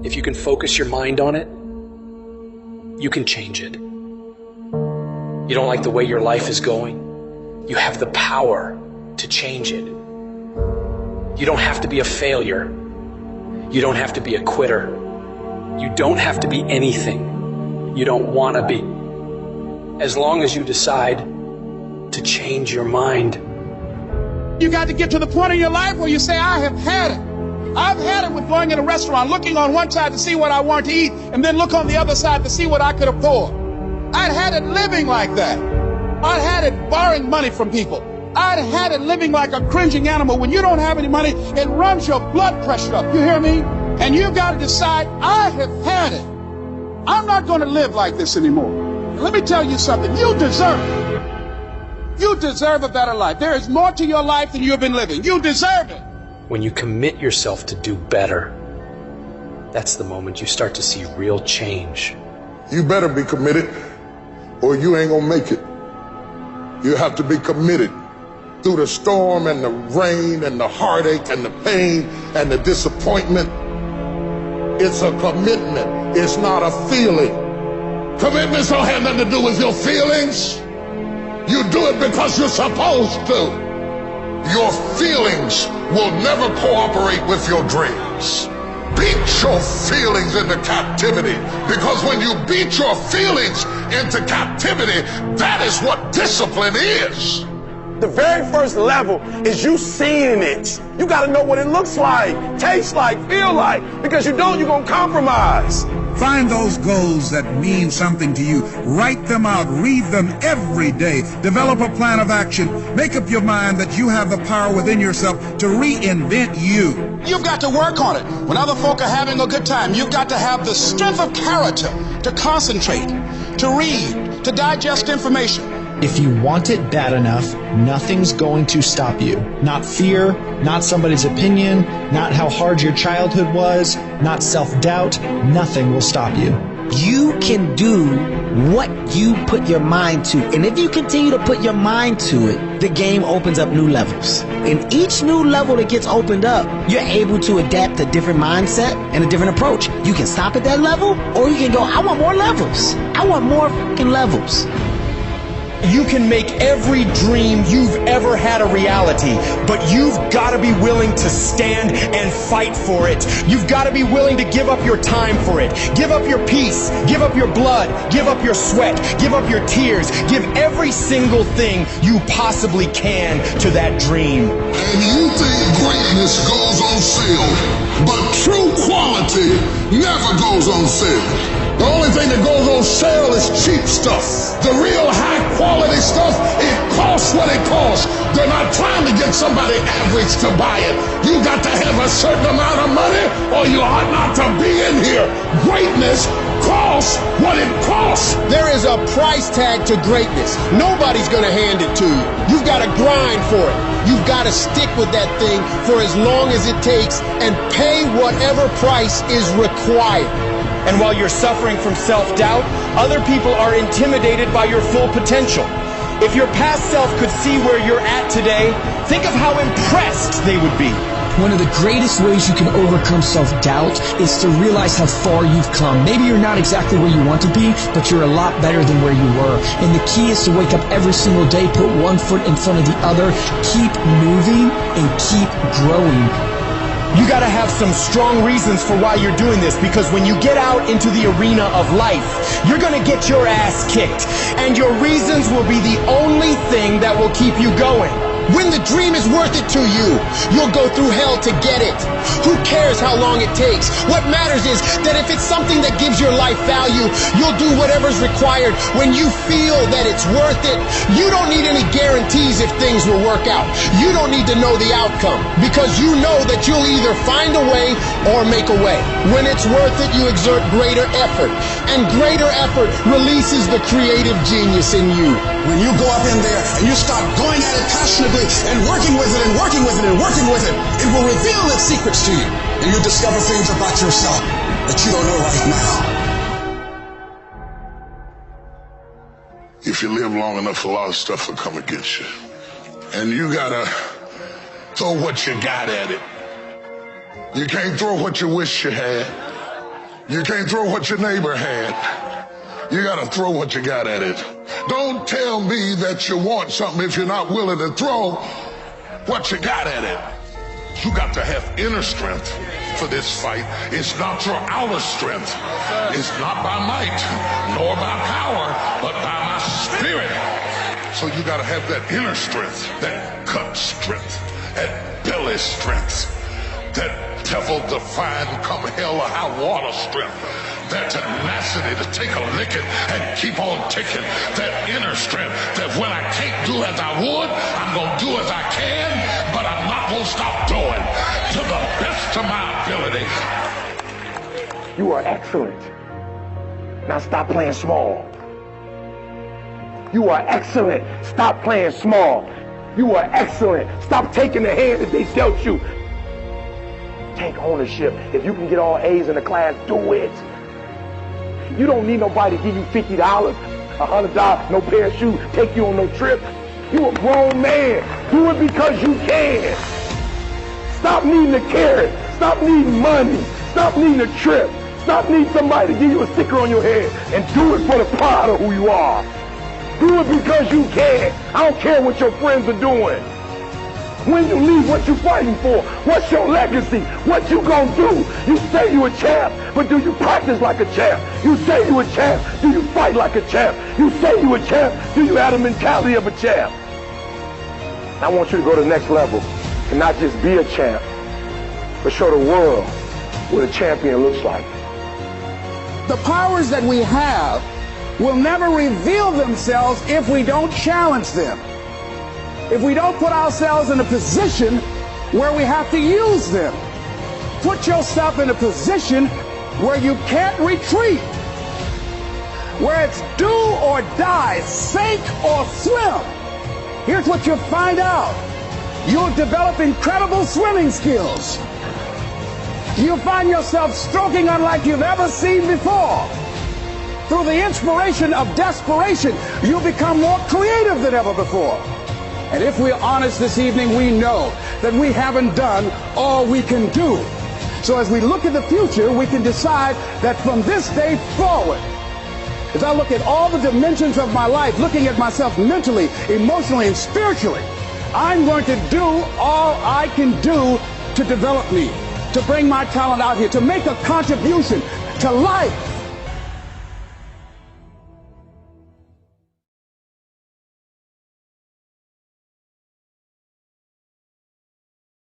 If you can focus your mind on it, you can change it. You don't like the way your life is going? You have the power to change it. You don't have to be a failure. You don't have to be a quitter. You don't have to be anything you don't want to be. As long as you decide to change your mind. You got to get to the point in your life where you say, I have had it. I've had it with going in a restaurant, looking on one side to see what I want to eat, and then look on the other side to see what I could afford. I'd had it living like that. I'd had it borrowing money from people. I'd had it living like a cringing animal. When you don't have any money, it runs your blood pressure up. You hear me? And you've got to decide, I have had it. I'm not going to live like this anymore. Let me tell you something. You deserve it. You deserve a better life. There is more to your life than you've been living. You deserve it. When you commit yourself to do better, that's the moment you start to see real change. You better be committed or you ain't gonna make it. You have to be committed through the storm and the rain and the heartache and the pain and the disappointment. It's a commitment. It's not a feeling. Commitments don't have nothing to do with your feelings. You do it because you're supposed to. Your feelings will never cooperate with your dreams. Beat your feelings into captivity, because when you beat your feelings into captivity, that is what discipline is. The very first level is you seeing it. You got to know what it looks like, tastes like, feel like, because you don't, you're going to compromise. Find those goals that mean something to you. Write them out. Read them every day. Develop a plan of action. Make up your mind that you have the power within yourself to reinvent you. You've got to work on it. When other folk are having a good time, you've got to have the strength of character to concentrate, to read, to digest information. If you want it bad enough, nothing's going to stop you. Not fear, not somebody's opinion, not how hard your childhood was, not self-doubt. Nothing will stop you. You can do what you put your mind to. And if you continue to put your mind to it, the game opens up new levels. And each new level that gets opened up, you're able to adapt a different mindset and a different approach. You can stop at that level, or you can go, I want more levels. I want more fucking levels. You can make every dream you've ever had a reality, but you've got to be willing to stand and fight for it. You've got to be willing to give up your time for it. Give up your peace, give up your blood, give up your sweat, give up your tears, give every single thing you possibly can to that dream. And you think greatness goes on sale, but true quality never goes on sale. The only thing that goes on sale is cheap stuff. The real high quality stuff, it costs what it costs. They're not trying to get somebody average to buy it. You got to have a certain amount of money or you ought not to be in here. Greatness costs what it costs. There is a price tag to greatness. Nobody's gonna hand it to you. You've got to grind for it. You've got to stick with that thing for as long as it takes and pay whatever price is required. And while you're suffering from self-doubt, other people are intimidated by your full potential. If your past self could see where you're at today, think of how impressed they would be. One of the greatest ways you can overcome self-doubt is to realize how far you've come. Maybe you're not exactly where you want to be, but you're a lot better than where you were. And the key is to wake up every single day, put one foot in front of the other, keep moving, and keep growing. You gotta have some strong reasons for why you're doing this, because when you get out into the arena of life, you're gonna get your ass kicked, and your reasons will be the only thing that will keep you going. When the dream is worth it to you, you'll go through hell to get it. Who cares how long it takes? What matters is that if it's something that gives your life value, you'll do whatever's required when you feel that it's worth it. You don't need any guarantees if things will work out. You don't need to know the outcome, because you know that you'll either find a way or make a way. When it's worth it, you exert greater effort, and greater effort releases the creative genius in you. When you go up in there and you start going at it passionately and working with it and working with it and working with it, it will reveal its secrets to you. And you discover things about yourself that you don't know right now. If you live long enough, a lot of stuff will come against you. And you gotta throw what you got at it. You can't throw what you wish you had. You can't throw what your neighbor had. You got to throw what you got at it. Don't tell me that you want something if you're not willing to throw what you got at it. You got to have inner strength for this fight. It's not your outer strength. It's not by might nor by power, but by my spirit. So you got to have that inner strength, that gut strength, that belly strength, that devil-defying come hell or high water strength, that tenacity to take a licking and keep on ticking, that inner strength that when I can't do as I would, I'm going to do as I can, but I'm not going to stop doing to the best of my ability. You are excellent. Now stop playing small. You are excellent. Stop playing small. You are excellent. Stop taking the hand that they dealt you. Take ownership. If you can get all A's in the class, do it. You don't need nobody to give you $50, $100, no pair of shoes, take you on no trip. You a grown man. Do it because you can. Stop needing a carrot. Stop needing money. Stop needing a trip. Stop needing somebody to give you a sticker on your head and do it for the pride of who you are. Do it because you can. I don't care what your friends are doing. When you leave, what you fighting for? What's your legacy? What you gonna do? You say you a champ, but do you practice like a champ? You say you a champ, do you fight like a champ? You say you a champ, do you have the mentality of a champ? I want you to go to the next level and not just be a champ, but show the world what a champion looks like. The powers that we have will never reveal themselves if we don't challenge them. If we don't put ourselves in a position where we have to use them. Put yourself in a position where you can't retreat, where it's do or die, sink or swim. Here's what you'll find out. You'll develop incredible swimming skills. You'll find yourself stroking unlike you've ever seen before. Through the inspiration of desperation, you'll become more creative than ever before. And if we're honest this evening, we know that we haven't done all we can do. So as we look at the future, we can decide that from this day forward, as I look at all the dimensions of my life, looking at myself mentally, emotionally, and spiritually, I'm going to do all I can do to develop me, to bring my talent out here, to make a contribution to life.